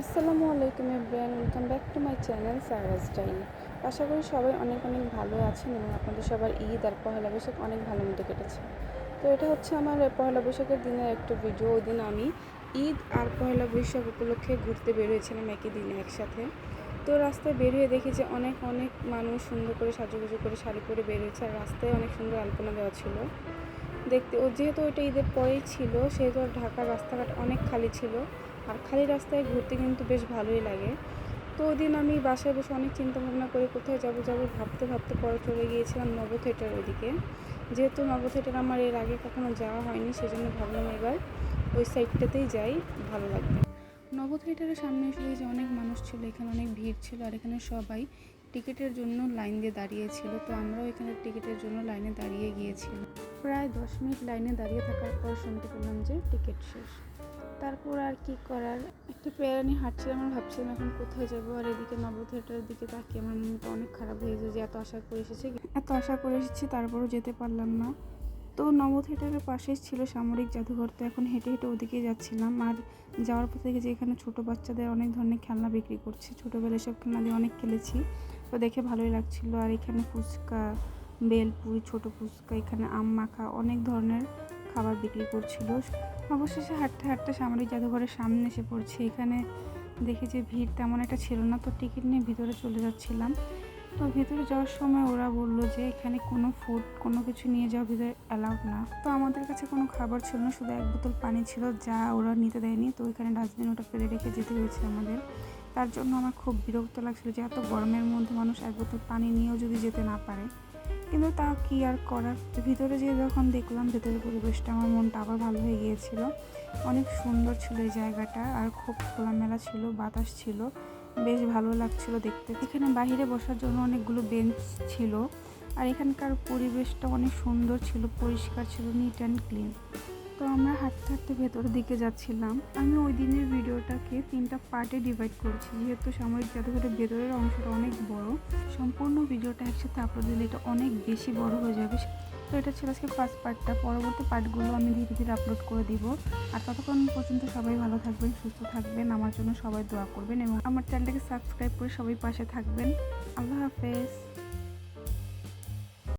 আসসালামু আলাইকুম everyone, welcome back to my channel Sara's diary. আশা করি সবাই অনেক অনেক ভালো আছেন এবং আপনাদের সবার ঈদ আর পহেলা বৈশাখ অনেক ভালো মতো কেটেছে। তো এটা হচ্ছে আমার পহেলা বৈশাখের দিনের একটা ভিডিও। ওই দিন আমি ঈদ আর পহেলা বৈশাখ উপলক্ষে ঘুরতে বের হয়েছিলাম একই দিনে একসাথে। তো রাস্তায় বের হয়ে দেখি যে অনেক অনেক মানুষ সুন্দর করে সাজুগুজু করে শাড়ি পরে বের হয়েছে, আর রাস্তায় অনেক সুন্দর আলপনা দেওয়া ছিল দেখতে। ও যেহেতু ওইটা ঈদের পরেই ছিল, সেহেতু আর ঢাকার রাস্তাঘাট অনেক খালি ছিল, আর খালি রাস্তায় ঘুরতে কিন্তু বেশ ভালোই লাগে। তো ওই দিন আমি বাসায় বসে অনেক চিন্তা ভাবনা করে কোথায় যাব ভাবতে ভাবতে পরে চলে গিয়েছিলাম নব থিয়েটার ওইদিকে। যেহেতু নব থিয়েটার আমার এর আগে কখনো যাওয়া হয়নি, সেজন্য ভাবলাম এবার ওই সাইডটাতেই যাই, ভালো লাগবে। নব থিয়েটারের সামনে এসে যে অনেক মানুষ ছিল, এখানে অনেক ভিড় ছিল, আর এখানে সবাই টিকিটের জন্য লাইন দিয়ে দাঁড়িয়েছিল। তো আমরাও এখানে টিকিটের জন্য লাইনে দাঁড়িয়ে গিয়েছিলাম। প্রায় 10 মিনিট লাইনে দাঁড়িয়ে থাকার পর শুনতে পেলাম যে টিকিট শেষ। তারপর আর কি করার, একটু প্যারা নিয়ে হাঁটছিলাম, আর ভাবছিলাম এখন কোথায় যাব। আর এদিকে নব থিয়েটারের দিকে তাকিয়ে আমার মনটা অনেক খারাপ হয়ে যায় যে এত আশা করে এসেছি তারপরও যেতে পারলাম না। তো নব থিয়েটারের পাশেই ছিল সামরিক জাদুঘর। তো এখন হেঁটে হেঁটে ওদিকেই যাচ্ছিলাম, আর যাওয়ার পর থেকে যে এখানে ছোটো বাচ্চাদের অনেক ধরনের খেলনা বিক্রি করছে। ছোটোবেলায় সব খেলনা দিয়ে অনেক খেলেছি, তো দেখে ভালোই লাগছিল। আর এখানে ফুচকা, বেলপুরি, ছোটো ফুচকা, এখানে আম মাখা, অনেক ধরনের খাবার বিক্রি করছিল। অবশেষে হাঁটতে হাঁটতে সামরিক জাদুঘরের সামনে এসে পড়ছে। এখানে দেখি যে ভিড় তেমন একটা ছিল না, তো টিকিট নিয়ে ভিতরে চলে যাচ্ছিলাম। তো ভিতরে যাওয়ার সময় ওরা বললো যে এখানে কোনো কিছু নিয়ে যাওয়া ভিতরে অ্যালাউড না। তো আমাদের কাছে কোনো খাবার ছিল না, শুধু 1 বোতল পানি ছিল, যা ওরা নিতে দেয়নি। তো ওইখানে ডাস্টবিন ওটা ফেলে রেখে যেতে হয়েছে আমাদের। তার জন্য আমার খুব বিরক্ত লাগছিল যে এত গরমের মধ্যে মানুষ 1 বোতল পানি নিয়েও যদি যেতে না পারে। কিন্তু তা কি আর করার। ভিতরে যেয়ে যখন দেখলাম ভেতরের পরিবেশটা, আমার মনটা আবার ভালো হয়ে গিয়েছিল। অনেক সুন্দর ছিল এই জায়গাটা, আর খুব খোলামেলা ছিল, বাতাস ছিল, বেশ ভালো লাগছিল দেখতে। এখানে বাইরে বসার জন্য অনেকগুলো বেঞ্চ ছিল, আর এখানকার পরিবেশটা অনেক সুন্দর ছিল, পরিষ্কার ছিল, নিট অ্যান্ড ক্লিন। তো আমরা হাঁটতে হাঁটতে ভেতরের দিকে যাচ্ছিলাম। আমি ওই দিনের ভিডিওটাকে 3টা পার্টে ডিভাইড করেছি, যেহেতু সামরিক জাদুঘরের ভেতরের অংশটা অনেক বড়। সম্পূর্ণ ভিডিওটা একসাথে আপলোড দিলে এটা অনেক বেশি বড় হয়ে যাবে। তো এটা ছিল আজকে ফার্স্ট পার্টটা। পরবর্তী পার্টগুলো আমি ধীরে ধীরে আপলোড করে দিব। আর ততক্ষণ পর্যন্ত সবাই ভালো থাকবেন, সুস্থ থাকবেন, আমার জন্য সবাই দোয়া করবেন এবং আমার চ্যানেলটাকে সাবস্ক্রাইব করে সবাই পাশে থাকবেন। আল্লাহ হাফেজ।